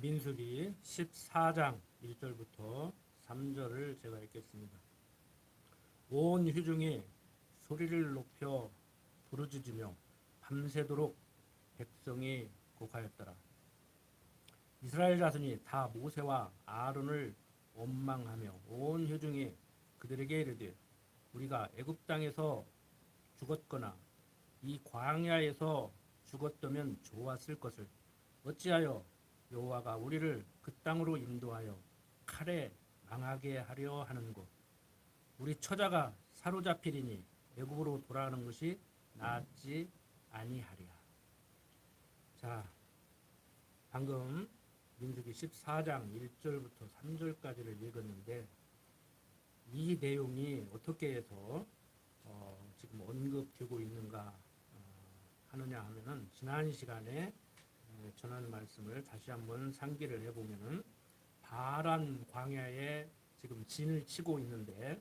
민수기 14장 1절부터 3절을 제가 읽겠습니다. 온 회중이 소리를 높여 부르짖으며 밤새도록 백성이 곡하였더라. 이스라엘 자손이 다 모세와 아론을 원망하며 온 회중이 그들에게 이르되 우리가 애굽 땅에서 죽었거나 이 광야에서 죽었다면 좋았을 것을 어찌하여 여호와가 우리를 그 땅으로 인도하여 칼에 망하게 하려 하는고 우리 처자가 사로잡히리니 애굽으로 돌아가는 것이 낫지 아니하리야. 자, 방금 민수기 14장 1절부터 3절까지를 읽었는데 이 내용이 어떻게 해서 지금 언급되고 있는가 하느냐 하면은 지난 시간에 전한 말씀을 다시 한번 상기를 해보면은 바란 광야에 지금 진을 치고 있는데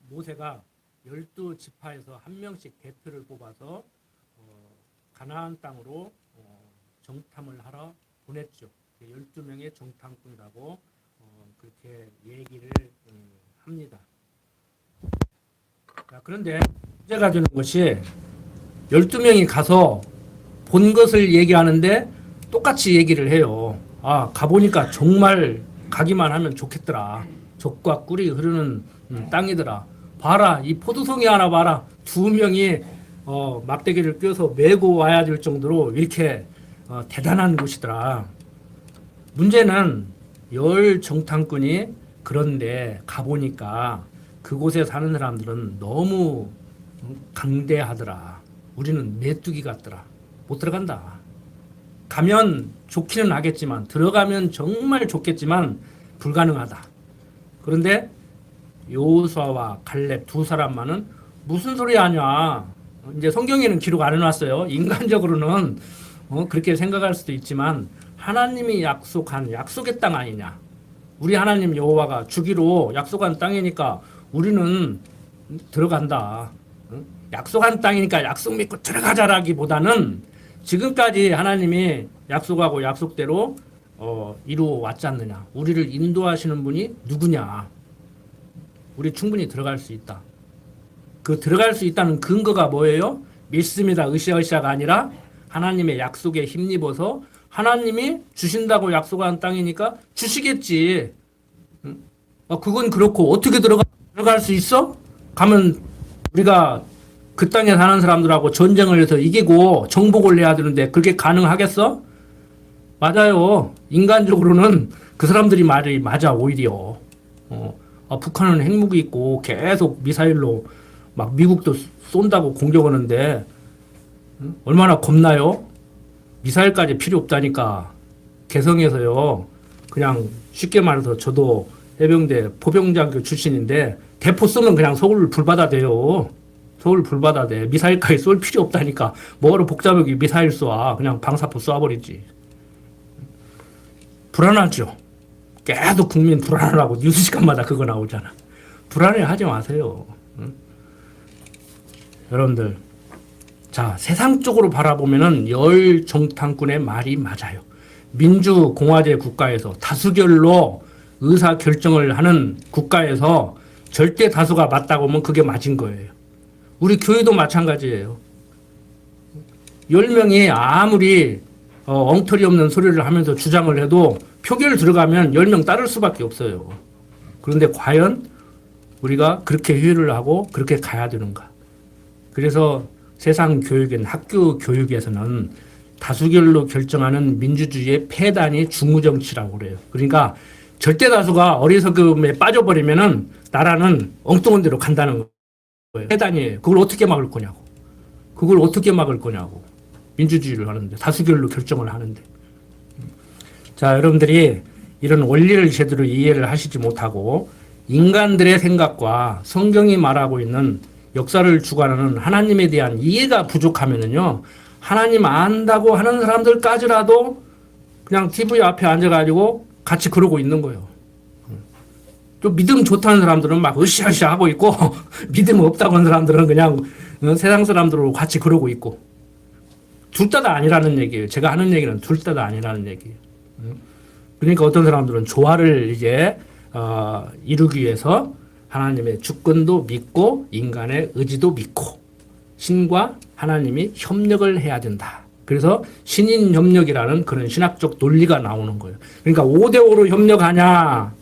모세가 12지파에서 한 명씩 대표를 뽑아서 가나안 땅으로 정탐을 하러 보냈죠. 12명의 정탐꾼이라고 그렇게 얘기를 합니다. 자, 그런데 문제가 되는 것이 12명이 가서 본 것을 얘기하는데 똑같이 얘기를 해요. 아, 가보니까 정말 가기만 하면 좋겠더라. 젖과 꿀이 흐르는 땅이더라. 봐라, 이 포도송이 하나 봐라. 2명이 막대기를 껴서 메고 와야 될 정도로 이렇게 대단한 곳이더라. 문제는 10 정탐꾼이 그런데 가보니까 그곳에 사는 사람들은 너무 강대하더라. 우리는 메뚜기 같더라. 못 들어간다. 가면 좋기는 하겠지만 들어가면 정말 좋겠지만 불가능하다. 그런데 여호수아와 갈렙 두 사람만은 무슨 소리 하냐. 이제 성경에는 기록 안 해놨어요. 인간적으로는 그렇게 생각할 수도 있지만 하나님이 약속한 약속의 땅 아니냐. 우리 하나님 여호와가 주기로 약속한 땅이니까 우리는 들어간다. 약속한 땅이니까 약속 믿고 들어가자라기보다는 지금까지 하나님이 약속하고 약속대로 이루어 왔지 않느냐. 우리를 인도하시는 분이 누구냐. 우리 충분히 들어갈 수 있다. 그 들어갈 수 있다는 근거가 뭐예요? 믿습니다. 으쌰으쌰가 아니라 하나님의 약속에 힘입어서 하나님이 주신다고 약속한 땅이니까 주시겠지. 그건 그렇고 어떻게 들어갈 수 있어? 가면 우리가 그 땅에 사는 사람들하고 전쟁을 해서 이기고 정복을 해야 되는데 그게 가능하겠어? 맞아요. 인간적으로는 그 사람들이 말이 맞아 오히려. 북한은 핵무기 있고 계속 미사일로 막 미국도 쏜다고 공격하는데 얼마나 겁나요? 미사일까지 필요 없다니까. 개성에서요. 그냥 쉽게 말해서 저도 해병대 포병장교 출신인데 대포 쏘면 그냥 서울 불바다 돼요. 서울 불바다 돼. 미사일까지 쏠 필요 없다니까. 뭐하러 복잡하게 미사일 쏴. 그냥 방사포 쏴버리지. 불안하죠. 계속 국민 불안하고 뉴스 시간마다 그거 나오잖아. 불안해하지 마세요. 응? 여러분들, 자, 세상적으로 바라보면은 10 정탐꾼의 말이 맞아요. 민주공화제 국가에서 다수결로 의사 결정을 하는 국가에서 절대 다수가 맞다고 하면 그게 맞은 거예요. 우리 교회도 마찬가지예요. 10명이 아무리 엉터리 없는 소리를 하면서 주장을 해도 표결 들어가면 10명 따를 수밖에 없어요. 그런데 과연 우리가 그렇게 회의를 하고 그렇게 가야 되는가? 그래서 세상 교육인 학교 교육에서는 다수결로 결정하는 민주주의의 폐단이 중우정치라고 그래요. 그러니까 절대 다수가 어리석음에 빠져버리면은 나라는 엉뚱한 데로 간다는 거예요. 폐단이에요. 그걸 어떻게 막을 거냐고. 그걸 어떻게 막을 거냐고. 민주주의를 하는데 다수결로 결정을 하는데. 자, 여러분들이 이런 원리를 제대로 이해를 하시지 못하고 인간들의 생각과 성경이 말하고 있는 역사를 주관하는 하나님에 대한 이해가 부족하면은요, 하나님 안다고 하는 사람들까지라도 그냥 TV 앞에 앉아가지고 같이 그러고 있는 거예요. 또 믿음 좋다는 사람들은 막 으쌰으쌰 하고 있고 믿음 없다고 하는 사람들은 그냥 세상 사람들로 같이 그러고 있고 둘 다 아니라는 얘기예요. 제가 하는 얘기는 둘 다 아니라는 얘기예요. 그러니까 어떤 사람들은 조화를 이제 이루기 위해서 하나님의 주권도 믿고 인간의 의지도 믿고 신과 하나님이 협력을 해야 된다. 그래서 신인 협력이라는 그런 신학적 논리가 나오는 거예요. 그러니까 5대5로 협력하냐,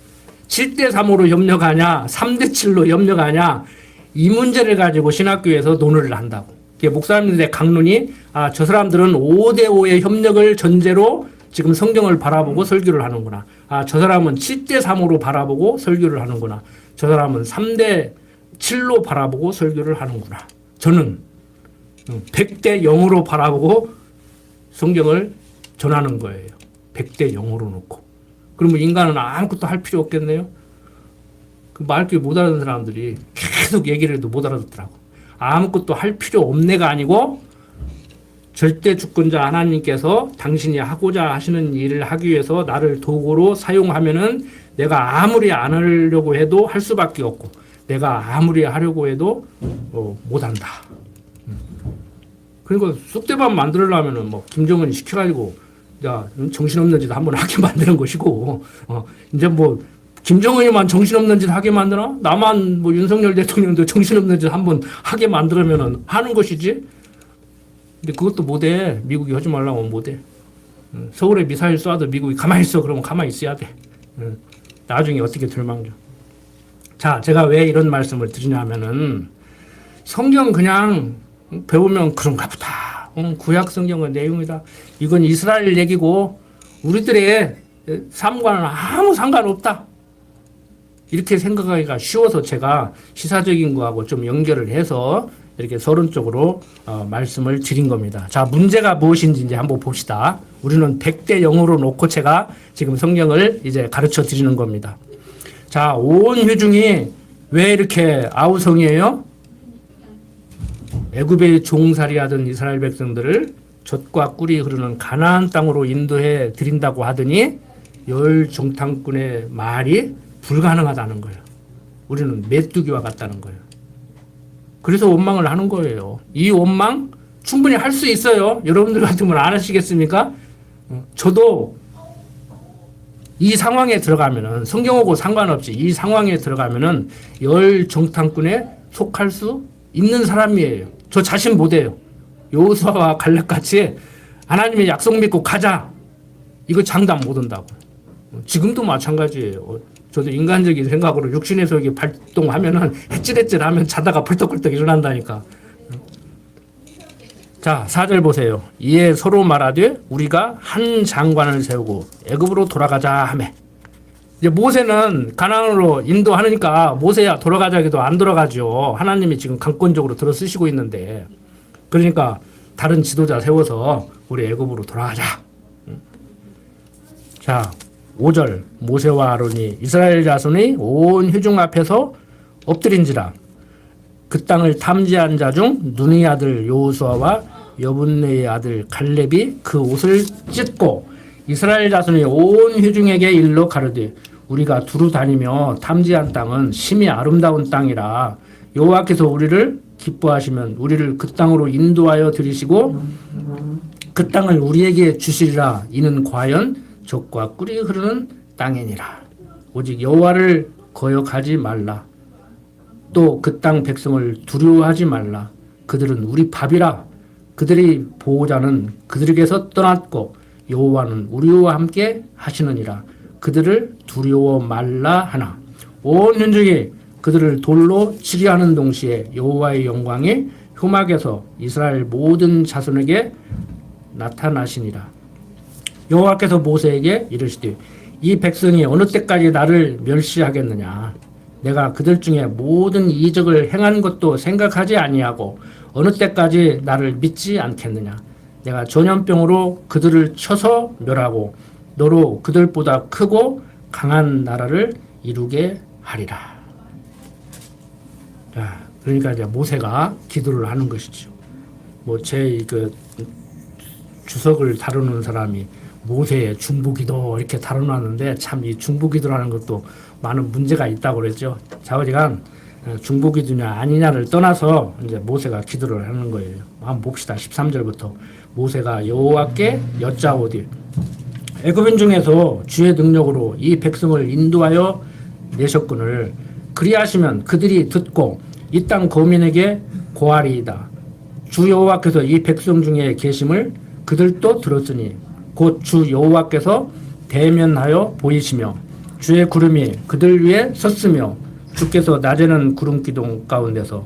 7대3으로 협력하냐, 3대7로 협력하냐, 이 문제를 가지고 신학교에서 논의를 한다고. 목사님들의 강론이 저 사람들은 5대5의 협력을 전제로 지금 성경을 바라보고 설교를 하는구나. 저 사람은 7대3으로 바라보고 설교를 하는구나. 저 사람은 3대7로 바라보고 설교를 하는구나. 저는 100대 0으로 바라보고 성경을 전하는 거예요. 100대 0으로 놓고. 그러면 인간은 아무것도 할 필요 없겠네요. 그 말귀 못 알아듣는 사람들이 계속 얘기를 해도 못 알아듣더라고. 아무것도 할 필요 없네가 아니고 절대 주권자 하나님께서 당신이 하고자 하시는 일을 하기 위해서 나를 도구로 사용하면은 내가 아무리 안 하려고 해도 할 수밖에 없고 내가 아무리 하려고 해도 못한다. 그러니까 쑥대밥 만들려면은 뭐 김정은이 시켜가지고 야 정신없는 짓 한번 하게 만드는 것이고 이제 뭐 김정은이만 정신없는 짓 하게 만드나? 나만 뭐 윤석열 대통령도 정신없는 짓 한번 하게 만들면은 하는 것이지. 근데 그것도 못해. 미국이 하지 말라고 하면 못해. 서울에 미사일 쏴도 미국이 가만히 있어. 그러면 가만히 있어야 돼. 나중에 어떻게 들망져. 자, 제가 왜 이런 말씀을 드리냐면은 성경 그냥 배우면 그런가 보다. 구약 성경의 내용이다. 이건 이스라엘 얘기고 우리들의 삶과는 아무 상관없다. 이렇게 생각하기가 쉬워서 제가 시사적인 거하고 좀 연결을 해서 이렇게 서론적으로 말씀을 드린 겁니다. 자, 문제가 무엇인지 이제 한번 봅시다. 우리는 100대 0으로 놓고 제가 지금 성경을 이제 가르쳐 드리는 겁니다. 자, 온 회중이 왜 이렇게 아우성이에요? 애굽에 종살이 하던 이스라엘 백성들을 젖과 꿀이 흐르는 가나안 땅으로 인도해 드린다고 하더니 열 정탐꾼의 말이 불가능하다는 거예요. 우리는 메뚜기와 같다는 거예요. 그래서 원망을 하는 거예요. 이 원망 충분히 할 수 있어요. 여러분들 같으면 안 하시겠습니까? 저도 이 상황에 들어가면은 성경하고 상관없이 이 상황에 들어가면은 열 정탐꾼에 속할 수 있는 사람이에요. 저 자신 못해요. 여호수아와 갈렙같이 하나님의 약속 믿고 가자. 이거 장담 못한다고. 지금도 마찬가지예요. 저도 인간적인 생각으로 육신에서 이게 발동하면은 헷질헷질하면 자다가 벌떡벌떡 일어난다니까. 자, 4절 보세요. 이에 서로 말하되 우리가 한 장관을 세우고 애굽으로 돌아가자 하매. 이제 모세는 가나안으로 인도하니까 모세야 돌아가자 해도 안 돌아가죠. 하나님이 지금 강권적으로 들어 쓰시고 있는데. 그러니까 다른 지도자 세워서 우리 애굽으로 돌아가자. 자, 5절 모세와 아론이 이스라엘 자손의 온 회중 앞에서 엎드린지라 그 땅을 탐지한 자 중 눈의 아들 여호수아와 여분네의 아들 갈렙이 그 옷을 찢고 이스라엘 자손의 온 회중에게 일러 가르되 우리가 두루 다니며 탐지한 땅은 심히 아름다운 땅이라 여호와께서 우리를 기뻐하시면 우리를 그 땅으로 인도하여 들이시고 그 땅을 우리에게 주시리라. 이는 과연 젖과 꿀이 흐르는 땅이니라. 오직 여호와를 거역하지 말라. 또 그 땅 백성을 두려워하지 말라. 그들은 우리 밥이라. 그들이 보호자는 그들에게서 떠났고 여호와는 우리와 함께 하시느니라. 그들을 두려워 말라 하나. 온 현중이 그들을 돌로 치리하는 동시에 여호와의 영광이 흑막에서 이스라엘 모든 자손에게 나타나시니라. 여호와께서 모세에게 이르시되 이 백성이 어느 때까지 나를 멸시하겠느냐. 내가 그들 중에 모든 이적을 행한 것도 생각하지 아니하고 어느 때까지 나를 믿지 않겠느냐. 내가 전염병으로 그들을 쳐서 멸하고 너로 그들보다 크고 강한 나라를 이루게 하리라. 자, 그러니까 이제 모세가 기도를 하는 것이죠. 뭐 제 그 주석을 다루는 사람이 모세의 중보기도 이렇게 다뤄놨는데 참 이 중보기도라는 것도 많은 문제가 있다고 그랬죠. 자오지간 중보기도냐 아니냐를 떠나서 이제 모세가 기도를 하는 거예요. 한번 봅시다. 13절부터 모세가 여호와께 여짜오되 애굽인 중에서 주의 능력으로 이 백성을 인도하여 내셨거늘 그리하시면 그들이 듣고 이 땅 거민에게 고하리이다. 주 여호와께서 이 백성 중에 계심을 그들도 들었으니 곧 주 여호와께서 대면하여 보이시며 주의 구름이 그들 위에 섰으며 주께서 낮에는 구름 기둥 가운데서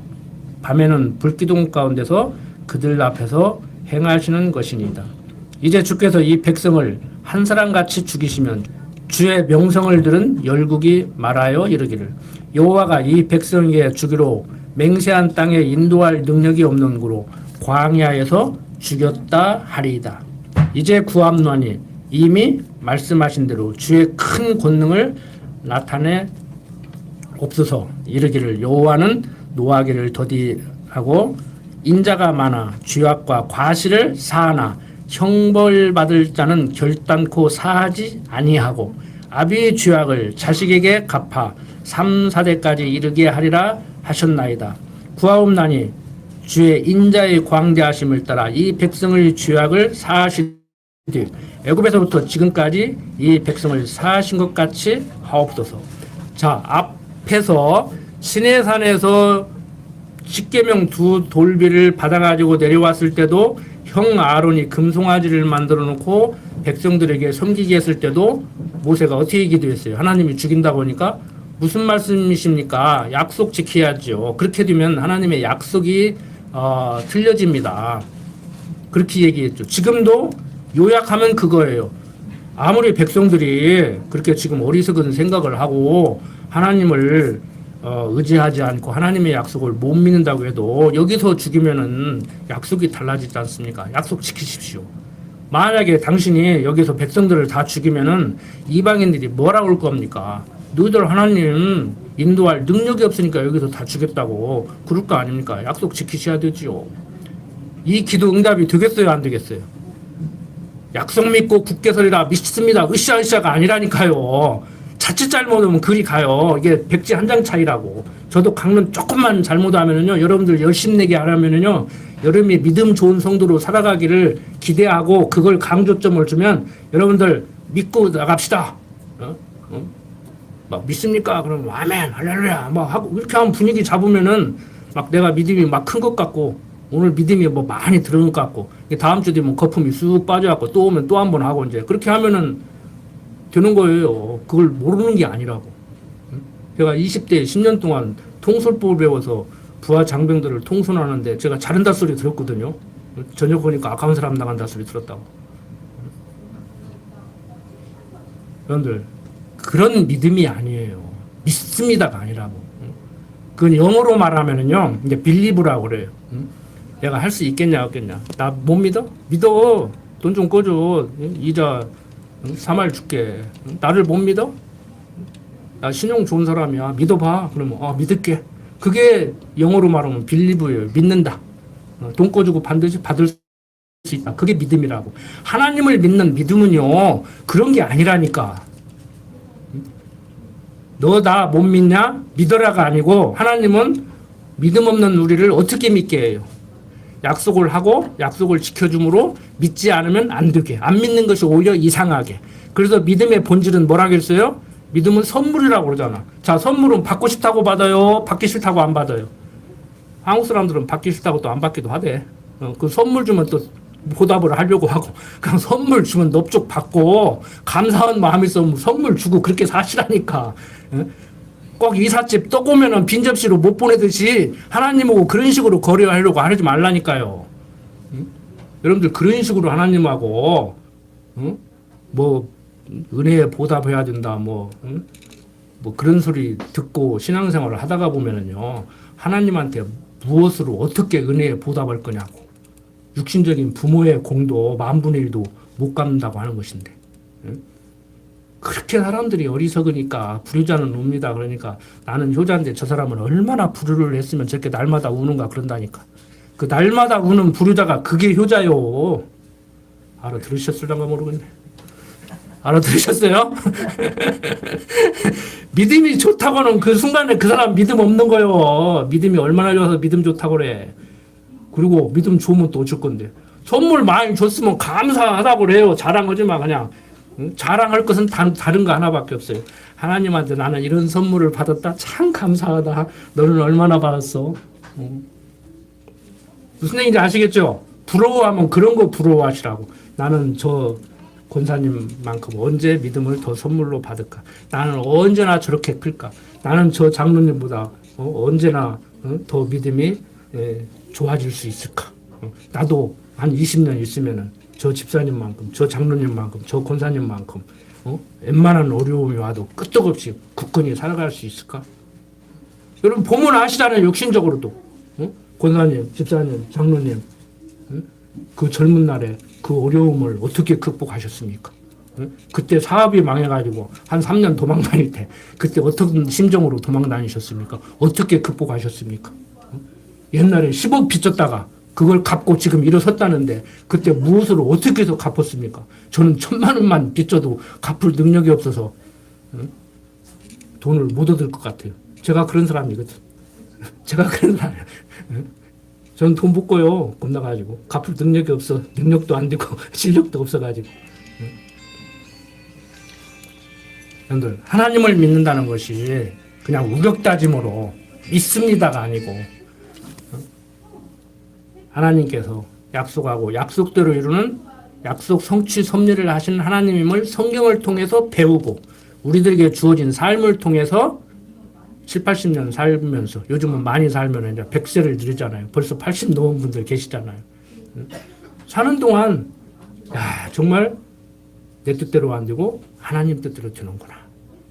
밤에는 불 기둥 가운데서 그들 앞에서 행하시는 것이니이다. 이제 주께서 이 백성을 한 사람같이 죽이시면 주의 명성을 들은 열국이 말하여 이르기를 여호와가 이 백성에게 주기로 맹세한 땅에 인도할 능력이 없는 고로 광야에서 죽였다 하리이다. 이제 구함나니 이미 말씀하신 대로 주의 큰 권능을 나타내 없어서 이르기를 여호와는 노하기를 더디하고 인자가 많아 죄악과 과실을 사하나 형벌받을 자는 결단코 사하지 아니하고 아비의 죄악을 자식에게 갚아 3, 4대까지 이르게 하리라 하셨나이다. 구하옵나니 주의 인자의 광대하심을 따라 이 백성의 죄악을 사하시되 애굽에서부터 지금까지 이 백성을 사하신 것 같이 하옵소서. 자, 앞에서 시내산에서 십계명 두 돌비를 받아가지고 내려왔을 때도 형 아론이 금송아지를 만들어 놓고 백성들에게 섬기게 했을 때도 모세가 어떻게 기도했어요? 하나님이 죽인다고 하니까 무슨 말씀이십니까? 약속 지켜야죠. 그렇게 되면 하나님의 약속이 틀려집니다. 그렇게 얘기했죠. 지금도 요약하면 그거예요. 아무리 백성들이 그렇게 지금 어리석은 생각을 하고 하나님을 의지하지 않고 하나님의 약속을 못 믿는다고 해도 여기서 죽이면은 약속이 달라지지 않습니까? 약속 지키십시오. 만약에 당신이 여기서 백성들을 다 죽이면은 이방인들이 뭐라고 할 겁니까? 너희들 하나님 인도할 능력이 없으니까 여기서 다 죽였다고 그럴 거 아닙니까? 약속 지키셔야 되지요. 이 기도 응답이 되겠어요? 안 되겠어요? 약속 믿고 굳게 서리라 믿습니다. 으쌰으쌰가 아니라니까요. 자칫 잘못하면 그리 가요. 이게 백지 한 장 차이라고. 저도 강론 조금만 잘못하면은요, 여러분들 열심 내게 하려면은요, 여러분이 믿음 좋은 성도로 살아가기를 기대하고 그걸 강조점을 주면 여러분들 믿고 나갑시다. 막 믿습니까? 그러면 아멘, 할렐루야, 막 하고 이렇게 하면 분위기 잡으면은 막 내가 믿음이 막 큰 것 같고 오늘 믿음이 뭐 많이 들은 것 같고 다음 주 되면 거품이 쑥 빠져갖고 또 오면 또 한 번 하고 이제 그렇게 하면은 되는 거예요. 그걸 모르는 게 아니라고. 제가 20대 10년 동안 통솔법을 배워서 부하 장병들을 통솔하는데 제가 잘한다 소리 들었거든요. 저녁 보니까 아까운 사람 나간다 소리 들었다고. 여러분들 그런 믿음이 아니에요. 믿습니다가 아니라고. 그건 영어로 말하면은요, 이제 빌리브라고 그래요. 내가 할 수 있겠냐 없겠냐. 나 못 믿어? 믿어. 돈 좀 꺼줘. 이자 3할 줄게. 나를 못 믿어? 나 신용 좋은 사람이야. 믿어봐. 그러면 믿을게. 그게 영어로 말하면 빌리브예요. 믿는다. 돈 꺼주고 반드시 받을 수 있다. 그게 믿음이라고. 하나님을 믿는 믿음은요, 그런 게 아니라니까. 너 나 못 믿냐? 믿어라가 아니고 하나님은 믿음 없는 우리를 어떻게 믿게 해요? 약속을 하고 약속을 지켜줌으로 믿지 않으면 안 되게. 안 믿는 것이 오히려 이상하게. 그래서 믿음의 본질은 뭐라고 했어요? 믿음은 선물이라고 그러잖아. 자, 선물은 받고 싶다고 받아요? 받기 싫다고 안 받아요? 한국 사람들은 받기 싫다고 또 안 받기도 하대. 그 선물 주면 또 보답을 하려고 하고 그냥 선물 주면 넙죽 받고 감사한 마음이 있으면 선물 주고 그렇게 사시라니까. 꼭 이삿집 떡 오면은 빈 접시로 못 보내듯이 하나님하고 그런 식으로 거래하려고 하지 말라니까요. 여러분들 그런 식으로 하나님하고 뭐 은혜에 보답해야 된다 뭐 그런 소리 듣고 신앙생활을 하다가 보면은요, 하나님한테 무엇으로 어떻게 은혜에 보답할 거냐고. 육신적인 부모의 공도 10,000분의 1도 못 갚는다고 하는 것인데. 그렇게 사람들이 어리석으니까 불효자는 웁니다. 그러니까 나는 효자인데 저 사람은 얼마나 불효를 했으면 저렇게 날마다 우는가 그런다니까. 그 날마다 우는 불효자가 그게 효자요. 알아들으셨을런가 모르겠네. 알아들으셨어요? 믿음이 좋다고는 그 순간에 그 사람 믿음 없는 거요. 믿음이 얼마나 좋아서 믿음 좋다고 그래. 그리고 믿음 좋으면 또 어쩔 건데. 선물 많이 줬으면 감사하다고 그래요. 잘한 거지만 그냥 응? 자랑할 것은 다른 거 하나밖에 없어요. 하나님한테 나는 이런 선물을 받았다. 참 감사하다. 너는 얼마나 받았어? 무슨 얘기인지 아시겠죠? 부러워하면 그런 거 부러워하시라고. 나는 저 권사님만큼 언제 믿음을 더 선물로 받을까? 나는 언제나 저렇게 클까? 나는 저 장로님보다 언제나 더 믿음이 좋아질 수 있을까? 나도 한 20년 있으면은 저 집사님만큼, 저 장로님만큼, 저 권사님만큼 웬만한 어려움이 와도 끄떡없이 굳건히 살아갈 수 있을까? 여러분 보면 아시잖아요. 육신적으로도 권사님, 집사님, 장로님 그 젊은 날에 그 어려움을 어떻게 극복하셨습니까? 그때 사업이 망해가지고 한 3년 도망 다닐 때 그때 어떤 심정으로 도망 다니셨습니까? 어떻게 극복하셨습니까? 옛날에 10억 빚졌다가 그걸 갚고 지금 일어섰다는데 그때 무엇으로 어떻게 해서 갚았습니까? 저는 1,000만 원만 빚져도 갚을 능력이 없어서 돈을 못 얻을 것 같아요. 제가 그런 사람이거든. 제가 그런 사람이에요. 저는 돈 못 꿔요. 겁나가지고. 갚을 능력이 없어. 능력도 안 되고 실력도 없어가지고. 여러분들 하나님을 믿는다는 것이 그냥 우격다짐으로 믿습니다가 아니고 하나님께서 약속하고 약속대로 이루는 약속 성취 섭리를 하신 하나님임을 성경을 통해서 배우고 우리들에게 주어진 삶을 통해서 7, 80년 살면서 요즘은 많이 살면 이제 100세를 누리잖아요. 벌써 80 넘은 분들 계시잖아요. 사는 동안 야 정말 내 뜻대로 안 되고 하나님 뜻대로 되는구나.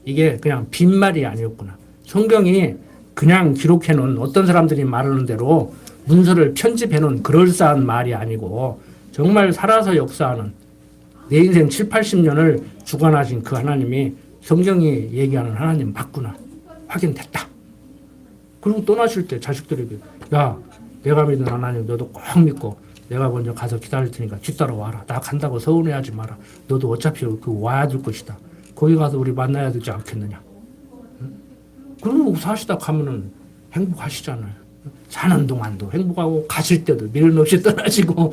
이게 그냥 빈말이 아니었구나. 성경이 그냥 기록해 놓은 어떤 사람들이 말하는 대로 문서를 편집해 놓은 그럴싸한 말이 아니고 정말 살아서 역사하는 내 인생 7, 80년을 주관하신 그 하나님이 성경이 얘기하는 하나님 맞구나. 확인됐다. 그리고 떠나실 때 자식들에게 야 내가 믿는 하나님 너도 꼭 믿고 내가 먼저 가서 기다릴 테니까 뒤따라 와라. 나 간다고 서운해하지 마라. 너도 어차피 그 와야 될 것이다. 거기 가서 우리 만나야 되지 않겠느냐. 그리고 사시다 가면은 행복하시잖아요. 사는 동안도 행복하고 가실 때도 미련 없이 떠나시고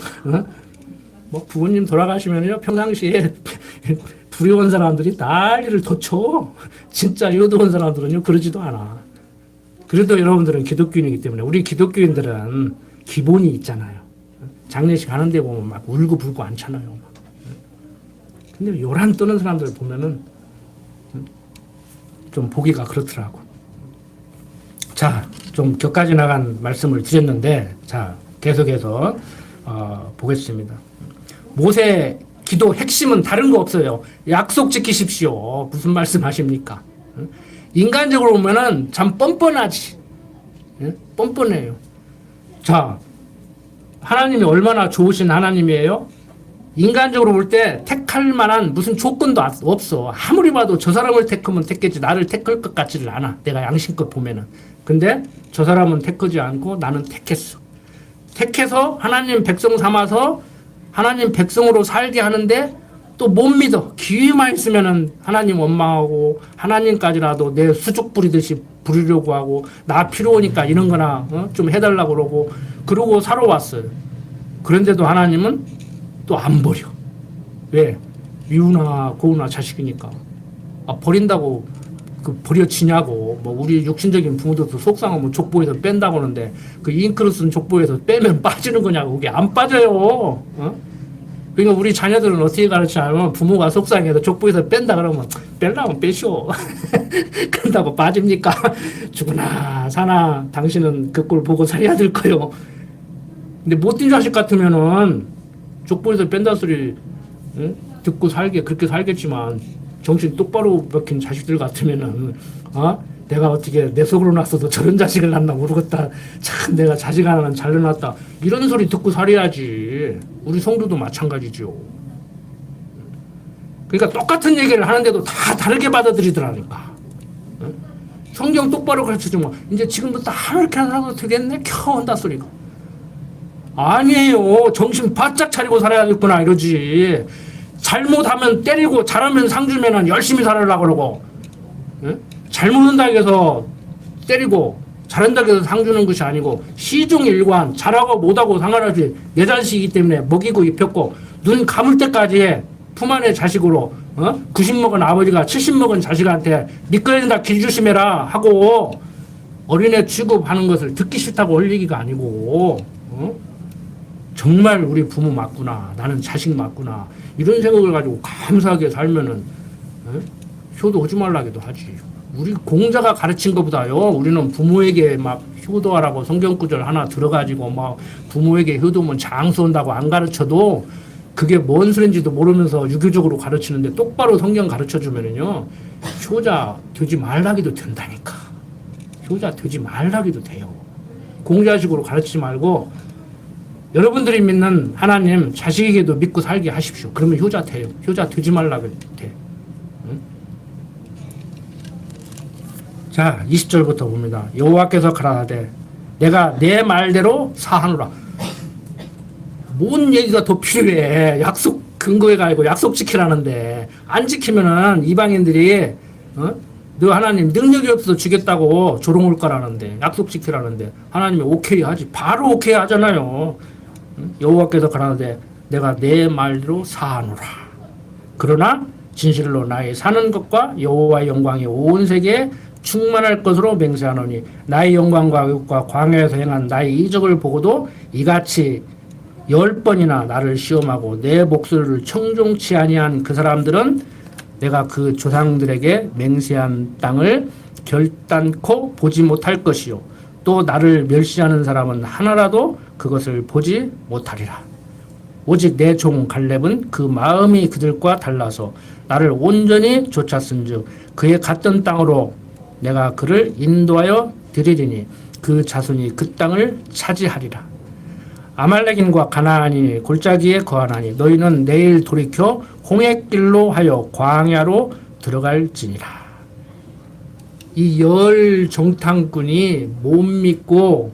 뭐 부모님 돌아가시면요 평상시에 두려운 사람들이 난리를 더 쳐. 진짜 요도운 사람들은요 그러지도 않아. 그래도 여러분들은 기독교인이기 때문에 우리 기독교인들은 기본이 있잖아요. 장례식 하는 데 보면 막 울고 불고 않잖아요. 근데 요란 떠는 사람들 보면은 좀 보기가 그렇더라고. 자, 좀 격까지 나간 말씀을 드렸는데 자 계속해서 보겠습니다. 모세 기도 핵심은 다른 거 없어요. 약속 지키십시오. 무슨 말씀하십니까? 인간적으로 보면은 참 뻔뻔하지. 뻔뻔해요. 자, 하나님이 얼마나 좋으신 하나님이에요? 인간적으로 볼 때 택할 만한 무슨 조건도 없어. 아무리 봐도 저 사람을 택하면 택겠지 나를 택할 것 같지를 않아. 내가 양심껏 보면은. 근데 저 사람은 택하지 않고 나는 택했어. 택해서 하나님 백성 삼아서 하나님 백성으로 살게 하는데 또 못 믿어. 기회만 있으면은 하나님 원망하고 하나님까지라도 내 수족 부리듯이 부리려고 하고 나 필요하니까 이런 거나 좀 해달라고 그러고 살아왔어요. 그런데도 하나님은 또 안 버려. 왜? 미우나 고우나 자식이니까. 버린다고 버려지냐고. 뭐 우리 육신적인 부모들도 속상하면 족보에서 뺀다고 하는데 그 잉크를 쓴 족보에서 빼면 빠지는 거냐고. 그게 안 빠져요. 그러니까 우리 자녀들은 어떻게 가르치냐면 부모가 속상해서 족보에서 뺀다 그러면 뺄라면 빼쇼. 그런다고 빠집니까? 죽으나 사나 당신은 그 꼴 보고 살아야 될 거요. 근데 못된 자식 같으면은 족보에서 뺀다 소리 듣고 그렇게 살겠지만 정신 똑바로 먹힌 자식들 같으면은 내가 어떻게 내 속으로 났어도 저런 자식을 낳나 모르겠다. 참 내가 자식 하나는 잘려놨다. 이런 소리 듣고 살아야지. 우리 성도도 마찬가지죠. 그러니까 똑같은 얘기를 하는데도 다 다르게 받아들이더라니까. 성경 똑바로 가르쳐주면 이제 지금부터 하늘게 살아도 되겠네? 켜 한다 소리가. 아니에요. 정신 바짝 차리고 살아야겠구나 이러지. 잘못하면 때리고 잘하면 상 주면은 열심히 살으려고 그러고 잘못한다고 해서 때리고 잘한다고 해서 상 주는 것이 아니고 시중일관 잘하고 못하고 상관없이 내 자식이기 때문에 먹이고 입혔고 눈 감을 때까지 품 안의 자식으로 90 먹은 아버지가 70 먹은 자식한테 미끄러진다 길 조심해라 하고 어린애 취급하는 것을 듣기 싫다고 할 얘기가 아니고 정말 우리 부모 맞구나, 나는 자식 맞구나, 이런 생각을 가지고 감사하게 살면은 효도하지 말라기도 하지. 우리 공자가 가르친 것보다요, 우리는 부모에게 막 효도하라고 성경 구절 하나 들어가지고 막 부모에게 효도면 장수 온다고 안 가르쳐도 그게 뭔 소린지도 모르면서 유교적으로 가르치는데 똑바로 성경 가르쳐 주면은요, 효자 되지 말라기도 된다니까. 효자 되지 말라기도 돼요. 공자식으로 가르치지 말고 여러분들이 믿는 하나님 자식에게도 믿고 살게 하십시오. 그러면 효자 돼요. 효자 되지 말라고 돼. 자, 20절부터 봅니다. 여호와께서 가라사대 내가 내 말대로 사하노라. 뭔 얘기가 더 필요해. 약속 근거에 가지고 약속 지키라는데 안 지키면은 이방인들이 너 하나님 능력이 없어서 주겠다고 조롱할 거라는데, 약속 지키라는데 하나님이 오케이 하지. 바로 오케이 하잖아요. 여호와께서 가라사대 내가 내 말대로 사하노라. 그러나 진실로 나의 사는 것과 여호와의 영광이 온 세계에 충만할 것으로 맹세하노니 나의 영광과 의국과 광야에서 행한 나의 이적을 보고도 이같이 10번이나 나를 시험하고 내 목소리를 청종치 아니한 그 사람들은 내가 그 조상들에게 맹세한 땅을 결단코 보지 못할 것이요 또 나를 멸시하는 사람은 하나라도 그것을 보지 못하리라. 오직 내 종 갈렙은 그 마음이 그들과 달라서 나를 온전히 쫓았은즉 그의 갔던 땅으로 내가 그를 인도하여 드리리니 그 자손이 그 땅을 차지하리라. 아말렉인과 가나안이 골짜기에 거하나니 너희는 내일 돌이켜 홍해길로 하여 광야로 들어갈지니라. 이 열 정탐꾼이 못 믿고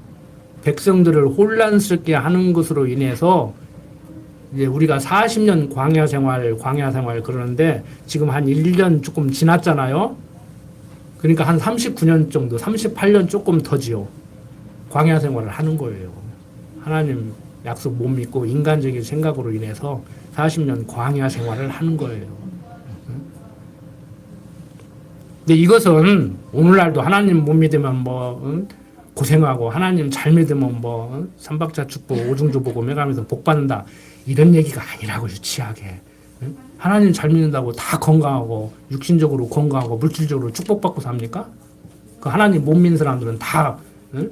백성들을 혼란스럽게 하는 것으로 인해서 이제 우리가 40년 광야 생활 그러는데 지금 한 1년 조금 지났잖아요. 그러니까 한 39년 정도, 38년 조금 더지요. 광야 생활을 하는 거예요. 하나님 약속 못 믿고 인간적인 생각으로 인해서 40년 광야 생활을 하는 거예요. 근데 이것은 오늘날도 하나님 못 믿으면 뭐 고생하고 하나님 잘 믿으면 뭐 삼박자 축복 오중주 보고 매가면서 복 받는다, 이런 얘기가 아니라고 유치하게. 하나님 잘 믿는다고 다 건강하고 육신적으로 건강하고 물질적으로 축복받고 삽니까? 그 하나님 못 믿는 사람들은 다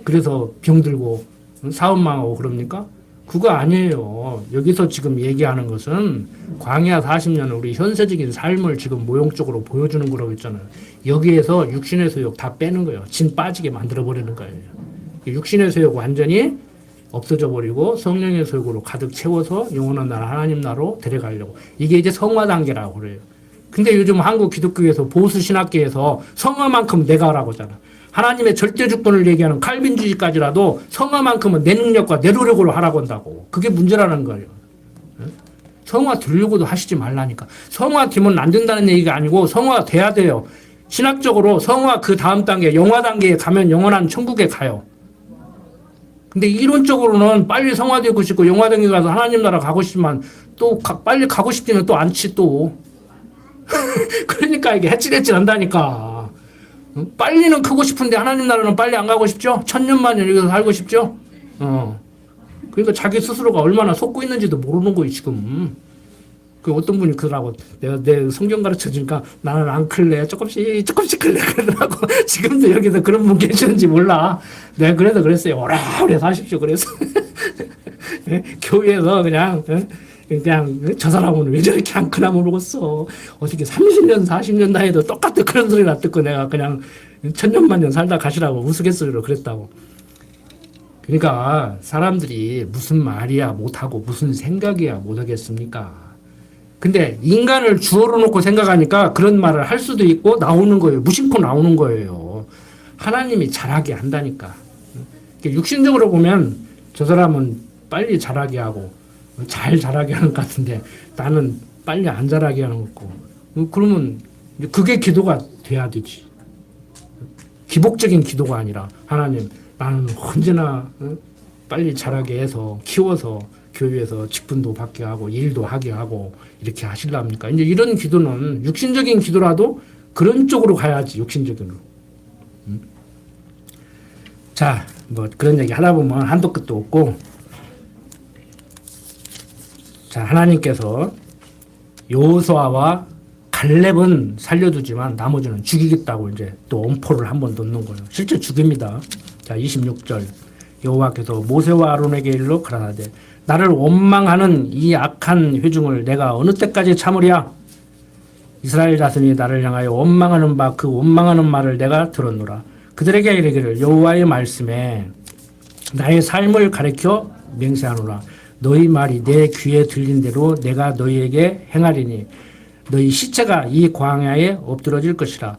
그래서 병들고 사업 망하고 그럽니까? 그거 아니에요. 여기서 지금 얘기하는 것은 광야 40년을 우리 현세적인 삶을 지금 모형적으로 보여주는 거라고 했잖아요. 여기에서 육신의 소욕 다 빼는 거예요. 진 빠지게 만들어버리는 거예요. 육신의 소욕 완전히 없어져 버리고 성령의 소욕으로 가득 채워서 영원한 나라 하나님 나라로 데려가려고. 이게 이제 성화 단계라고 그래요. 근데 요즘 한국 기독교에서 보수 신학계에서 성화만큼 내가 하라고 하잖아. 하나님의 절대 주권을 얘기하는 칼빈주의까지라도 성화만큼은 내 능력과 내 노력으로 하라고 한다고. 그게 문제라는 거예요. 성화 되려고도 하시지 말라니까. 성화 되면 안 된다는 얘기가 아니고 성화 돼야 돼요. 신학적으로 성화 그 다음 단계 영화 단계에 가면 영원한 천국에 가요. 근데 이론적으로는 빨리 성화되고 싶고 영화 단계 가서 하나님 나라 가고 싶지만 또 빨리 가고 싶지는 또 않지 또. 그러니까 이게 해찔해찔 한다니까. 빨리는 크고 싶은데 하나님 나라는 빨리 안 가고 싶죠? 천년만년 여기서 살고 싶죠? 그러니까 자기 스스로가 얼마나 속고 있는지도 모르는 거예요, 지금. 그 어떤 분이 그러라고 내가 내 성경 가르쳐 주니까 나는 안 클래. 조금씩 클래. 그러더라고. 지금도 여기서 그런 분 계시는지 몰라. 내가 그래서 그랬어요. 오래 사십시오. 그래서. 교회에서 그냥 저 사람은 왜 저렇게 안 크나 모르겠어. 어떻게 30년, 40년 다해도 똑같은 그런 소리나 듣고 내가 그냥 천년만년 살다 가시라고 우스갯소리로 그랬다고. 그러니까 사람들이 무슨 말이야 못하고 무슨 생각이야 못하겠습니까? 근데 인간을 주어로 놓고 생각하니까 그런 말을 할 수도 있고 나오는 거예요. 무심코 나오는 거예요. 하나님이 잘하게 한다니까. 육신적으로 보면 저 사람은 빨리 잘하게 하고 잘 자라게 하는 것 같은데 나는 빨리 안 자라게 하는 거고. 그러면 그게 기도가 돼야 되지. 기복적인 기도가 아니라 하나님 나는 언제나 빨리 자라게 해서 키워서 교회에서 직분도 받게 하고 일도 하게 하고 이렇게 하실랍니까? 이제 이런 기도는 육신적인 기도라도 그런 쪽으로 가야지, 육신적으로. 자, 뭐 그런 얘기 하다 보면 한도 끝도 없고, 자, 하나님께서 여호수아와 갈렙은 살려두지만 나머지는 죽이겠다고 이제 또 엄포를 한번 놓는 거예요. 실제 죽입니다. 자, 26절. 여호와께서 모세와 아론에게 일러 가라사대 나를 원망하는 이 악한 회중을 내가 어느 때까지 참으랴? 이스라엘 자손이 나를 향하여 원망하는 바 그 원망하는 말을 내가 들었노라. 그들에게 이르기를 여호와의 말씀에 나의 삶을 가리켜 맹세하노라. 너희 말이 내 귀에 들린 대로 내가 너희에게 행하리니 너희 시체가 이 광야에 엎드러질 것이라.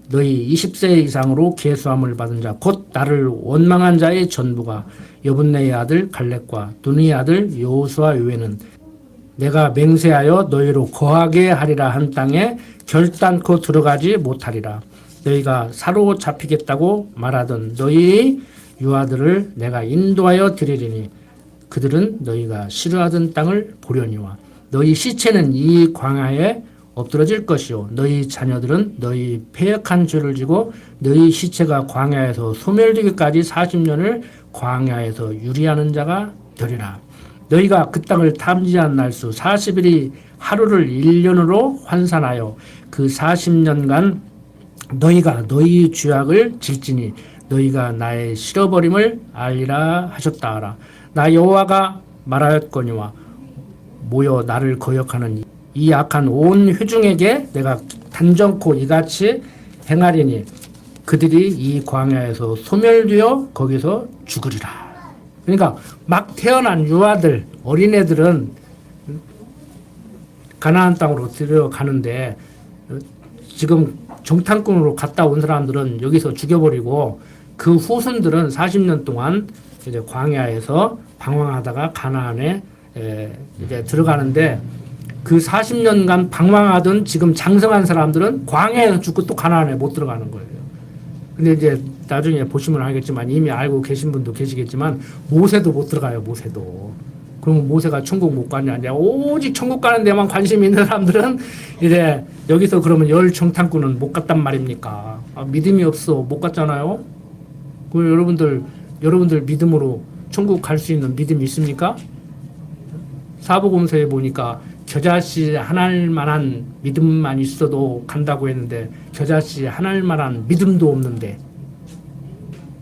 너희 20세 이상으로 계수함을 받은 자 곧 나를 원망한 자의 전부가 여분네의 아들 갈렙과 누니의 아들 여호수아 외에는 내가 맹세하여 너희로 거하게 하리라 한 땅에 결단코 들어가지 못하리라. 너희가 사로잡히겠다고 말하던 너희의 유아들을 내가 인도하여 드리리니 그들은 너희가 싫어하던 땅을 보려니와 너희 시체는 이 광야에 엎드러질 것이요 너희 자녀들은 너희 패역한 죄를 지고 너희 시체가 광야에서 소멸되기까지 40년을 광야에서 유리하는 자가 되리라. 너희가 그 땅을 탐지한 날수 40일이 하루를 1년으로 환산하여 그 40년간 너희가 너희 죄악을 질지니 너희가 나의 싫어버림을 알리라 하셨다 하라. 나 여호와가 말하였거니와 모여 나를 거역하는 이 악한 온 회중에게 내가 단정코 이같이 행하리니 그들이 이 광야에서 소멸되어 거기서 죽으리라. 그러니까 막 태어난 유아들, 어린애들은 가나안 땅으로 들어가는데 지금 정탐꾼으로 갔다 온 사람들은 여기서 죽여버리고 그 후손들은 40년 동안 이제 광야에서 방황하다가 가나안에 이제 들어가는데 그 40년간 방황하던 지금 장성한 사람들은 광야에서 죽고 또 가나안에 못 들어가는 거예요. 근데 이제 나중에 보시면 알겠지만 이미 알고 계신 분도 계시겠지만 모세도 못 들어가요. 모세도. 그러면 모세가 천국 못 가냐? 오직 천국 가는 데만 관심 있는 사람들은 이제 여기서 그러면 열 정탐꾼은 못 갔단 말입니까? 아, 믿음이 없어 못 갔잖아요. 그럼 여러분들 믿음으로 천국 갈 수 있는 믿음이 있습니까? 사복음서에 보니까 겨자씨 하나일 만한 믿음만 있어도 간다고 했는데 겨자씨 하나일 만한 믿음도 없는데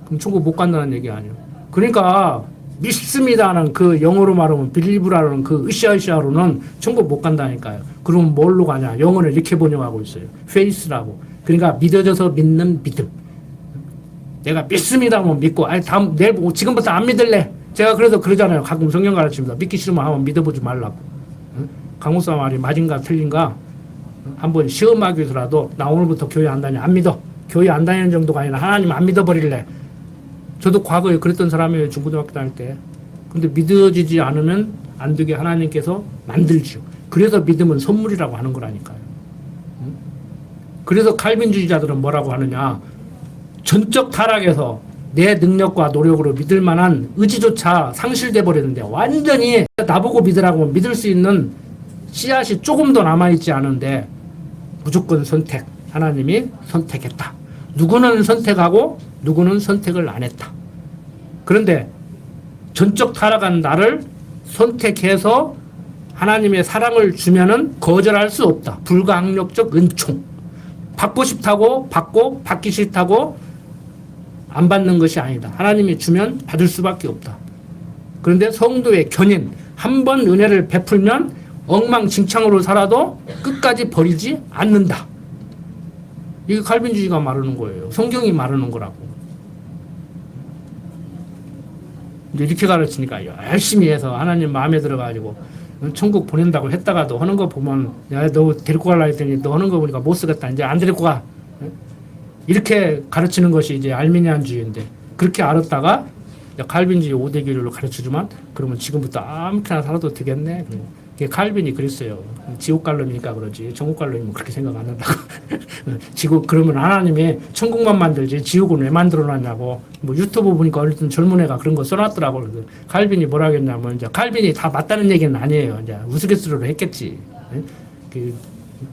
그럼 천국 못 간다는 얘기 아니에요. 그러니까 믿습니다는 그 영어로 말하면 빌리브라는 그 으쌰으쌰로는 천국 못 간다니까요. 그럼 뭘로 가냐? 영어를 이렇게 번역하고 있어요. 페이스라고. 그러니까 믿어져서 믿는 믿음. 내가 믿습니다면 믿고 아니 다음 내일 보고 지금부터 안 믿을래. 제가 그래서 그러잖아요. 가끔 성경 가르칩니다. 믿기 싫으면 한번 믿어보지 말라고. 강목사 말이 맞은가 틀린가 한번 시험하기 위해서라도 나 오늘부터 교회 안 다녀. 안 믿어. 교회 안 다니는 정도가 아니라 하나님 안 믿어버릴래. 저도 과거에 그랬던 사람이에요. 중고등학교 다닐 때. 근데 믿어지지 않으면 안 되게 하나님께서 만들죠. 그래서 믿음은 선물이라고 하는 거라니까요. 그래서 칼빈주의자들은 뭐라고 하느냐. 전적 타락에서 내 능력과 노력으로 믿을 만한 의지조차 상실돼 버렸는데 완전히 나보고 믿으라고 믿을 수 있는 씨앗이 조금도 남아있지 않은데 무조건 선택. 하나님이 선택했다. 누구는 선택하고 누구는 선택을 안 했다. 그런데 전적 타락한 나를 선택해서 하나님의 사랑을 주면은 거절할 수 없다. 불가항력적 은총. 받고 싶다고 받고 받기 싫다고 안 받는 것이 아니다. 하나님이 주면 받을 수밖에 없다. 그런데 성도의 견인, 한 번 은혜를 베풀면 엉망진창으로 살아도 끝까지 버리지 않는다. 이게 칼빈주의가 말하는 거예요. 성경이 말하는 거라고. 이제 이렇게 가르치니까 열심히 해서 하나님 마음에 들어가지고 천국 보낸다고 했다가도 하는 거 보면 야, 너 데리고 가려 했더니 너 하는 거 보니까 못 쓰겠다. 이제 안 데리고 가. 이렇게 가르치는 것이 이제 알미니안주의인데 그렇게 알았다가 칼빈주의 5대 교리로 가르쳐주면 그러면 지금부터 아무렇게나 살아도 되겠네. 칼빈이 그랬어요. 지옥 갈 놈이니까 그러지 천국 갈 놈이면 그렇게 생각 안 한다고. 지금 그러면 하나님이 천국만 만들지 지옥은 왜 만들어놨냐고. 뭐 유튜브 보니까 어떤 젊은 애가 그런 거 써놨더라고. 그래서 칼빈이 뭐라 했냐면 이제 칼빈이 다 맞다는 얘기는 아니에요. 이제 우스갯소리로 했겠지.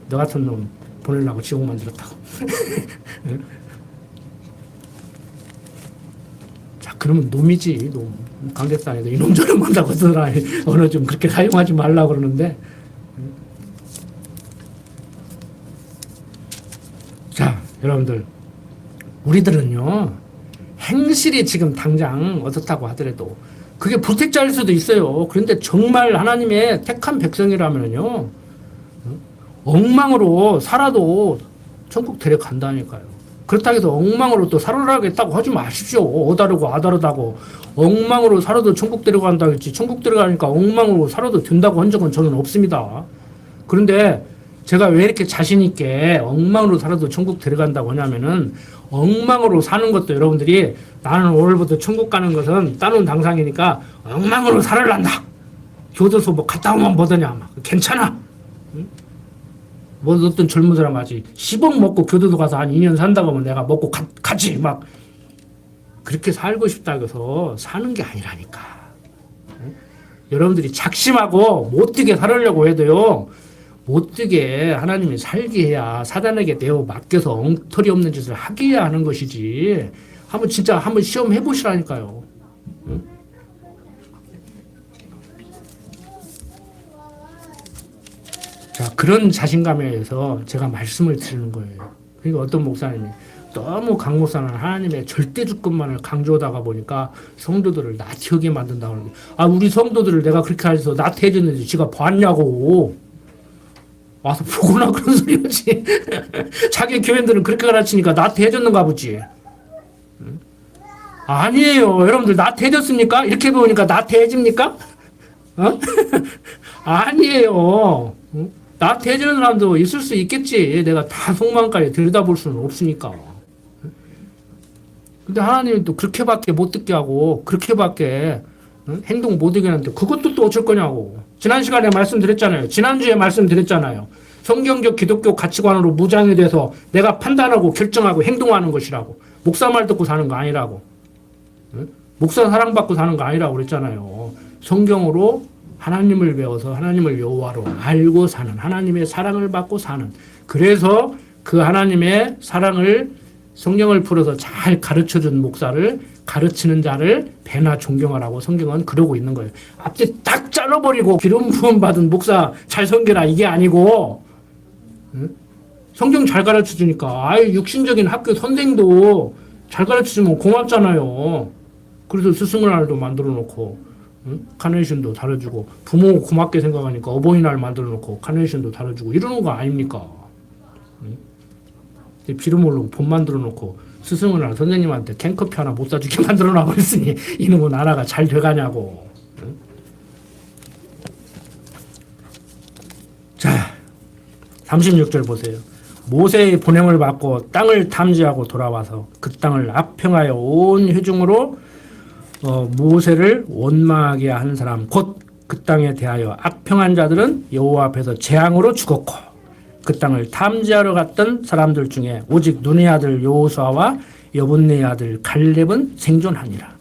너 같은 놈 보내려고 지옥 만들었다고. 자, 그러면 놈이지, 놈. 강대상에도 이놈 저놈 한다고 쓰더라. 오늘 좀 그렇게 사용하지 말라고 그러는데. 자, 여러분들. 우리들은요, 행실이 지금 당장 어떻다고 하더라도 그게 불택자일 수도 있어요. 그런데 정말 하나님의 택한 백성이라면요, 엉망으로 살아도 천국 데려간다니까요. 그렇다고 해서 엉망으로 또 살아라겠다고 하지 마십시오. 어다르고 아다르다고. 엉망으로 살아도 천국 데려간다고 했지. 천국 데려가니까 엉망으로 살아도 된다고 한 적은 저는 없습니다. 그런데 제가 왜 이렇게 자신있게 엉망으로 살아도 천국 데려간다고 하냐면은 엉망으로 사는 것도 여러분들이 나는 오늘부터 천국 가는 것은 따놓은 당상이니까 엉망으로 살아란다. 교도소 뭐 갔다 오면 뭐더냐. 막 괜찮아. 뭐 어떤 젊은 사람 하지 10억 먹고 교도소 가서 한 2년 산다고 하면 내가 먹고 가지 막 그렇게 살고 싶다고 해서 사는 게 아니라니까. 여러분들이 작심하고 못되게 살으려고 해도요, 못되게 하나님이 살게 해야 사단에게 내어 맡겨서 엉터리 없는 짓을 하게 해야 하는 것이지. 한번 시험해 보시라니까요. 자, 그런 자신감에 의해서 제가 말씀을 드리는 거예요. 그러니까 어떤 목사님이 너무 강 목사는 하나님의 절대 주권만을 강조하다가 보니까 성도들을 나태하게 만든다고 하는 게, 아, 우리 성도들을 내가 그렇게 해서 나태해졌는지 지가 봤냐고. 와서 보거나 그런 소리지. 자기 교인들은 그렇게 가르치니까 나태해졌는가 보지. 아니에요. 여러분들 나태해졌습니까? 이렇게 배우니까 나태해집니까? 어? 아니에요. 나태해지는 사람도 있을 수 있겠지. 내가 다 속마음까지 들여다볼 수는 없으니까. 근데 하나님이 또 그렇게밖에 못 듣게 하고 그렇게밖에 행동 못 하게 하는데 그것도 또 어쩔 거냐고. 지난 시간에 말씀드렸잖아요. 지난주에 말씀드렸잖아요. 성경적 기독교 가치관으로 무장이 돼서 내가 판단하고 결정하고 행동하는 것이라고. 목사 말 듣고 사는 거 아니라고. 목사 사랑받고 사는 거 아니라고 그랬잖아요. 성경으로 하나님을 배워서 하나님을 여호와로 알고 사는, 하나님의 사랑을 받고 사는, 그래서 그 하나님의 사랑을 성경을 풀어서 잘 가르쳐준 목사를, 가르치는 자를 배나 존경하라고 성경은 그러고 있는 거예요. 앞뒤 딱 잘라버리고 기름 부음 받은 목사 잘 섬겨라 이게 아니고, 성경 잘 가르쳐주니까 아예 육신적인 학교 선생도 잘 가르쳐주면 고맙잖아요. 그래서 스승의날도 만들어 놓고 카네이션도 달아주고, 부모 고맙게 생각하니까 어버이날 만들어 놓고 카네이션도 달아주고 이러는 거 아닙니까? 비름 올르고 봄 만들어 놓고 스승의날 선생님한테 캔커피 하나 못 사주게 만들어 놔버렸으니 이놈의 나라가 잘 돼가냐고. 자, 36절 보세요. 모세의 보냄을 받고 땅을 탐지하고 돌아와서 그 땅을 압평하여 온 회중으로 모세를 원망하게 한 사람 곧 그 땅에 대하여 악평한 자들은 여호와 앞에서 재앙으로 죽었고, 그 땅을 탐지하러 갔던 사람들 중에 오직 눈의 아들 여호수아와 여분네의 아들 갈렙은 생존하니라.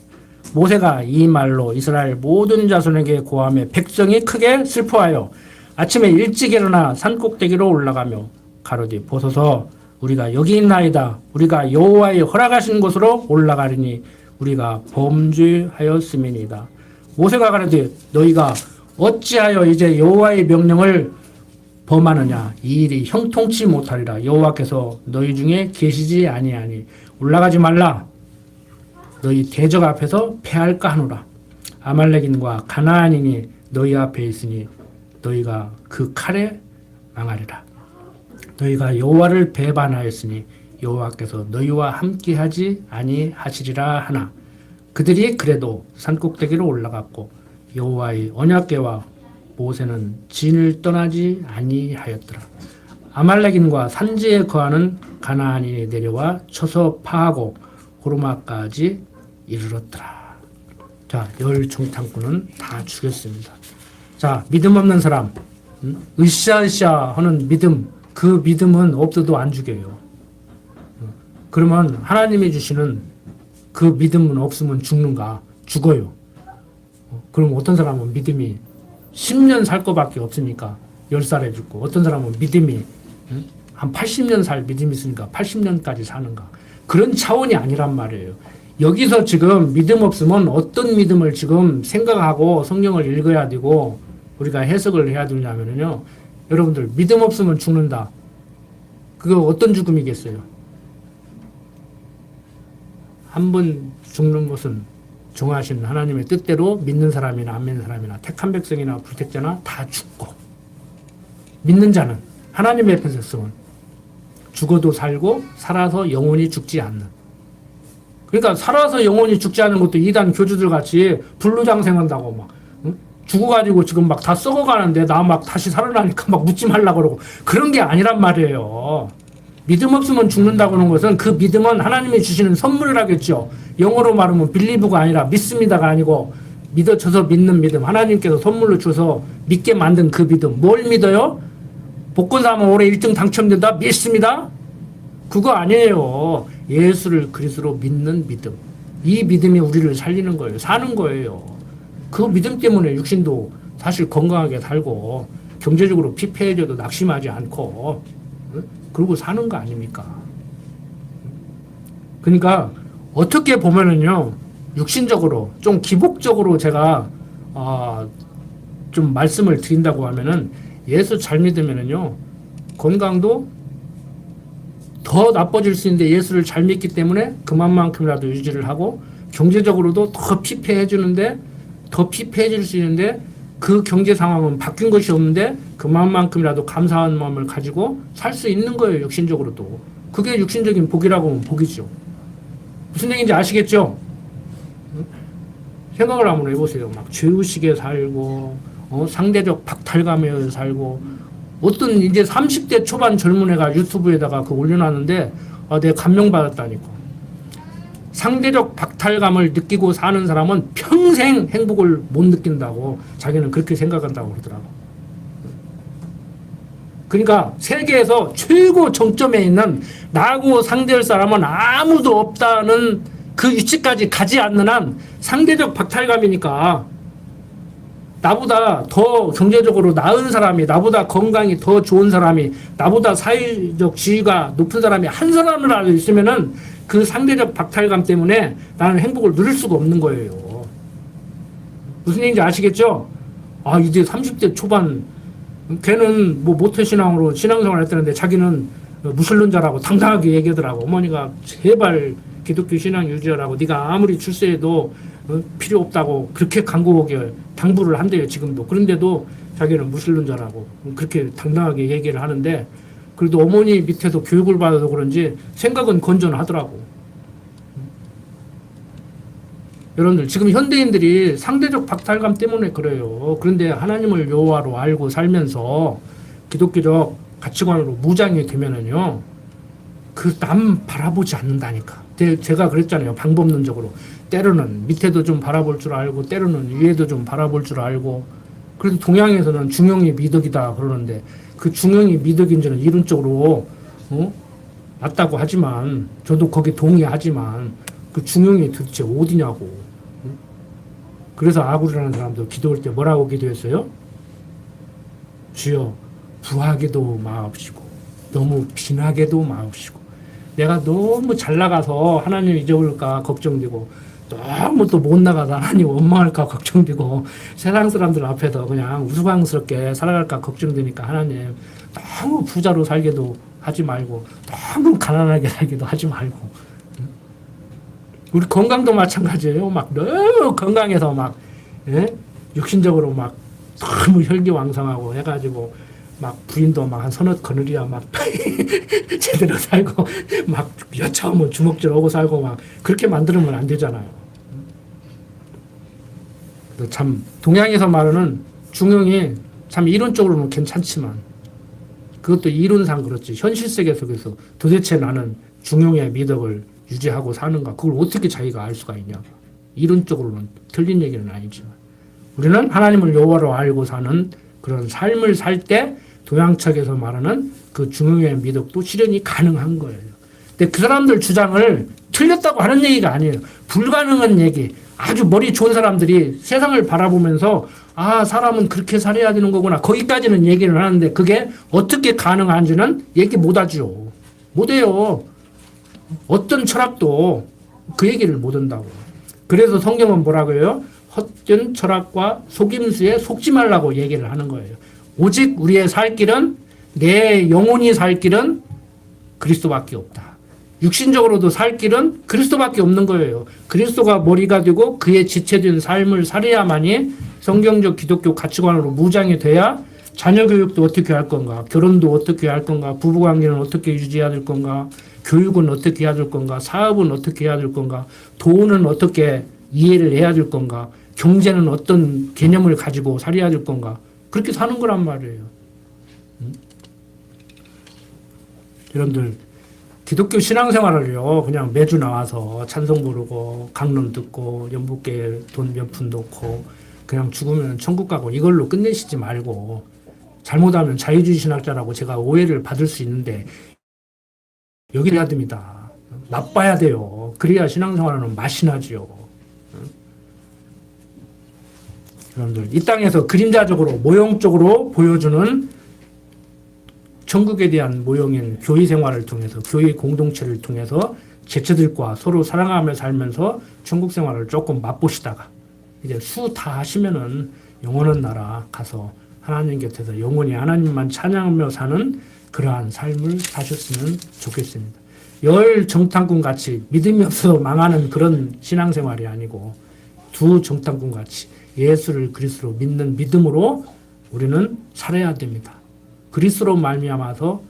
모세가 이 말로 이스라엘 모든 자손에게 고하며 백성이 크게 슬퍼하여 아침에 일찍 일어나 산꼭대기로 올라가며 가로되 보소서 우리가 여기 있나이다. 우리가 여호와의 허락하신 곳으로 올라가리니 우리가 범죄하였음이니이다. 모세가 가라되 너희가 어찌하여 이제 여호와의 명령을 범하느냐. 이 일이 형통치 못하리라. 여호와께서 너희 중에 계시지 아니하니 올라가지 말라. 너희 대적 앞에서 패할까 하노라. 아말렉인과 가나안인이 너희 앞에 있으니 너희가 그 칼에 망하리라. 너희가 여호와를 배반하였으니 여호와께서 너희와 함께하지 아니하시리라 하나. 그들이 그래도 산꼭대기로 올라갔고 여호와의 언약궤와 모세는 진을 떠나지 아니하였더라. 아말렉인과 산지에 거하는 가나안인이 내려와 쳐서 파하고 호르마까지 이르렀더라. 자, 열 정탐꾼은 다 죽였습니다. 자, 믿음 없는 사람, 으쌰으쌰 하는 믿음, 그 믿음은 없어도 안 죽여요. 그러면 하나님이 주시는 그 믿음은 없으면 죽는가? 죽어요. 그럼 어떤 사람은 믿음이 10년 살 거밖에 없으니까 10살에 죽고, 어떤 사람은 믿음이 한 80년 살 믿음이 있으니까 80년까지 사는가? 그런 차원이 아니란 말이에요. 여기서 지금 믿음 없으면 어떤 믿음을 지금 생각하고 성경을 읽어야 되고 우리가 해석을 해야 되냐면요. 여러분들, 믿음 없으면 죽는다. 그거 어떤 죽음이겠어요? 한 번 죽는 것은 정하신 하나님의 뜻대로 믿는 사람이나 안 믿는 사람이나 택한 백성이나 불택자나 다 죽고, 믿는 자는 하나님의 백성은 죽어도 살고 살아서 영원히 죽지 않는. 그러니까 살아서 영원히 죽지 않는 것도 이단 교주들 같이 불루장생한다고 막 죽어가지고 지금 막 다 썩어가는데 나 막 다시 살아나니까 막 묻지 말라 그러고, 그런 게 아니란 말이에요. 믿음 없으면 죽는다고 하는 것은 그 믿음은 하나님이 주시는 선물이라겠죠. 영어로 말하면 빌리브가 아니라 믿습니다가 아니고 믿어져서 믿는 믿음, 하나님께서 선물로 줘서 믿게 만든 그 믿음. 뭘 믿어요? 복권 사면 올해 1등 당첨된다? 믿습니다? 그거 아니에요. 예수를 그리스도로 믿는 믿음. 이 믿음이 우리를 살리는 거예요. 사는 거예요. 그 믿음 때문에 육신도 사실 건강하게 살고 경제적으로 피폐해져도 낙심하지 않고 그러고 사는 거 아닙니까? 그러니까 어떻게 보면은요, 육신적으로 좀 기복적으로 제가 좀 말씀을 드린다고 하면은, 예수 잘 믿으면은요 건강도 더 나빠질 수 있는데 예수를 잘 믿기 때문에 그만큼이라도 유지를 하고, 경제적으로도 더 피폐해지는데 더 피폐해질 수 있는데 그 경제 상황은 바뀐 것이 없는데 그만큼이라도 감사한 마음을 가지고 살 수 있는 거예요. 육신적으로도. 그게 육신적인 복이라고 하면 복이죠. 무슨 얘기인지 아시겠죠? 생각을 한번 해보세요. 막 죄의식에 살고 상대적 박탈감에 살고, 어떤 이제 30대 초반 젊은 애가 유튜브에다가 그거 올려놨는데 내가 감명받았다니까. 상대적 박탈감을 느끼고 사는 사람은 평생 행복을 못 느낀다고 자기는 그렇게 생각한다고 그러더라고. 그러니까 세계에서 최고 정점에 있는 나하고 상대할 사람은 아무도 없다는 그 위치까지 가지 않는 한 상대적 박탈감이니까, 나보다 더 경제적으로 나은 사람이, 나보다 건강이 더 좋은 사람이, 나보다 사회적 지위가 높은 사람이 한 사람이라도 있으면은 그 상대적 박탈감 때문에 나는 행복을 누릴 수가 없는 거예요. 무슨 얘기인지 아시겠죠? 이제 30대 초반, 걔는 뭐 모태신앙으로 신앙생활 했다는데 자기는 무신론자라고 당당하게 얘기하더라고. 어머니가 제발 기독교 신앙 유지하라고, 네가 아무리 출세해도 필요 없다고 그렇게 강구하게 당부를 한대요, 지금도. 그런데도 자기는 무신론자라고 그렇게 당당하게 얘기를 하는데, 그래도 어머니 밑에서 교육을 받아서 그런지 생각은 건전하더라고. 여러분들, 지금 현대인들이 상대적 박탈감 때문에 그래요. 그런데 하나님을 여호와로 알고 살면서 기독교적 가치관으로 무장이 되면은요, 그 남 바라보지 않는다니까. 제가 그랬잖아요. 방법론적으로. 때로는 밑에도 좀 바라볼 줄 알고, 때로는 위에도 좀 바라볼 줄 알고. 그래도 동양에서는 중형이 미덕이다 그러는데, 그 중형이 미덕인지는 이론적으로 맞다고 하지만, 저도 거기 동의하지만 그 중형이 도대체 어디냐고. 그래서 아굴이라는 사람도 기도할 때 뭐라고 기도했어요? 주여, 부하게도 마옵시고 너무 빈하게도 마옵시고. 내가 너무 잘 나가서 하나님 잊어버릴까 걱정되고, 너무 또 못 나가서 하나님 원망할까 걱정되고, 세상 사람들 앞에서 그냥 우스꽝스럽게 살아갈까 걱정되니까 하나님 너무 부자로 살게도 하지 말고, 너무 가난하게 살기도 하지 말고. 우리 건강도 마찬가지예요. 막 너무 건강해서 막 육신적으로 막 너무 혈기왕성하고 해가지고 막 부인도 막 한 서너 거느리야 막 제대로 살고, 막 여차하면 주먹질 하고 살고, 막 그렇게 만들면 안 되잖아요. 참 동양에서 말하는 중형이 참 이론적으로는 괜찮지만, 그것도 이론상 그렇지 현실 세계 속에서 도대체 나는 중형의 미덕을 유지하고 사는가, 그걸 어떻게 자기가 알 수가 있냐. 이론적으로는 틀린 얘기는 아니지만 우리는 하나님을 여호와로 알고 사는 그런 삶을 살 때 도양책에서 말하는 그 중흥의 미덕도 실현이 가능한 거예요. 근데 그 사람들 주장을 틀렸다고 하는 얘기가 아니에요. 불가능한 얘기. 아주 머리 좋은 사람들이 세상을 바라보면서 아, 사람은 그렇게 살아야 되는 거구나. 거기까지는 얘기를 하는데 그게 어떻게 가능한지는 얘기 못 하죠. 못 해요. 어떤 철학도 그 얘기를 못 한다고. 그래서 성경은 뭐라고 해요? 헛된 철학과 속임수에 속지 말라고 얘기를 하는 거예요. 오직 우리의 살 길은, 내 영혼이 살 길은 그리스도밖에 없다. 육신적으로도 살 길은 그리스도밖에 없는 거예요. 그리스도가 머리가 되고 그의 지체된 삶을 살아야만이 성경적 기독교 가치관으로 무장이 돼야 자녀 교육도 어떻게 할 건가, 결혼도 어떻게 할 건가, 부부관계는 어떻게 유지해야 될 건가, 교육은 어떻게 해야 될 건가, 사업은 어떻게 해야 될 건가, 돈은 어떻게 이해를 해야 될 건가, 경제는 어떤 개념을 가지고 살아야 될 건가, 그렇게 사는 거란 말이에요. 여러분들 기독교 신앙생활을요 그냥 매주 나와서 찬송 부르고 강론 듣고 연복계 돈 몇 푼 넣고 그냥 죽으면 천국 가고 이걸로 끝내시지 말고, 잘못하면 자유주의 신학자라고 제가 오해를 받을 수 있는데 여기 해야 됩니다. 나빠야 돼요. 그래야 신앙생활은 맛이 나지요. 여러분들 이 땅에서 그림자적으로 모형적으로 보여주는 천국에 대한 모형인 교회 생활을 통해서, 교회 공동체를 통해서 제자들과 서로 사랑하며 살면서 천국 생활을 조금 맛보시다가 이제 수 다 하시면은 영원한 나라 가서 하나님 곁에서 영원히 하나님만 찬양하며 사는 그러한 삶을 사셨으면 좋겠습니다. 열 정탐꾼 같이 믿음이 없어서 망하는 그런 신앙생활이 아니고 두 정탐꾼 같이 예수를 그리스도로 믿는 믿음으로 우리는 살아야 됩니다. 그리스도로 말미암아서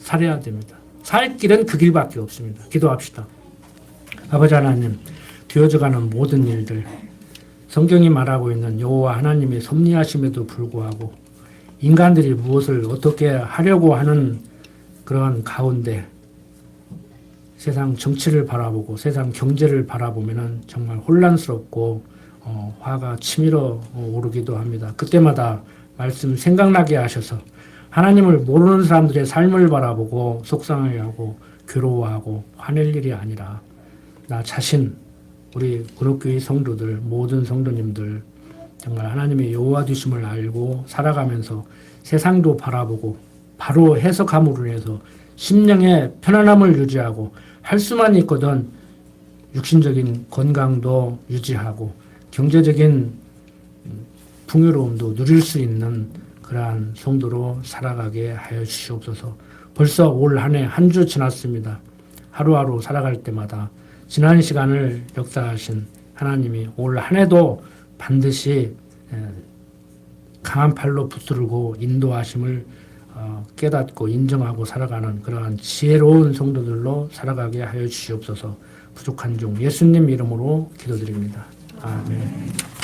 살아야 됩니다. 살 길은 그 길밖에 없습니다. 기도합시다. 아버지 하나님, 되어져가는 모든 일들, 성경이 말하고 있는 여호와 하나님의 섭리하심에도 불구하고 인간들이 무엇을 어떻게 하려고 하는 그러한 가운데 세상 정치를 바라보고 세상 경제를 바라보면은 정말 혼란스럽고 화가 치밀어 오르기도 합니다. 그때마다 말씀 생각나게 하셔서 하나님을 모르는 사람들의 삶을 바라보고 속상해하고 괴로워하고 화낼 일이 아니라 나 자신, 우리 그룹교회 성도들, 모든 성도님들 정말 하나님의 여호와 되심을 알고 살아가면서 세상도 바라보고 바로 해석함으로 인해서 심령의 편안함을 유지하고 할 수만 있거든 육신적인 건강도 유지하고 경제적인 풍요로움도 누릴 수 있는 그러한 성도로 살아가게 하여 주시옵소서. 벌써 올 한 해 한 주 지났습니다. 하루하루 살아갈 때마다 지난 시간을 역사하신 하나님이 올 한 해도 반드시 강한 팔로 붙들고 인도하심을 깨닫고 인정하고 살아가는 그러한 지혜로운 성도들로 살아가게 하여 주시옵소서. 부족한 종 예수님 이름으로 기도드립니다. 아멘.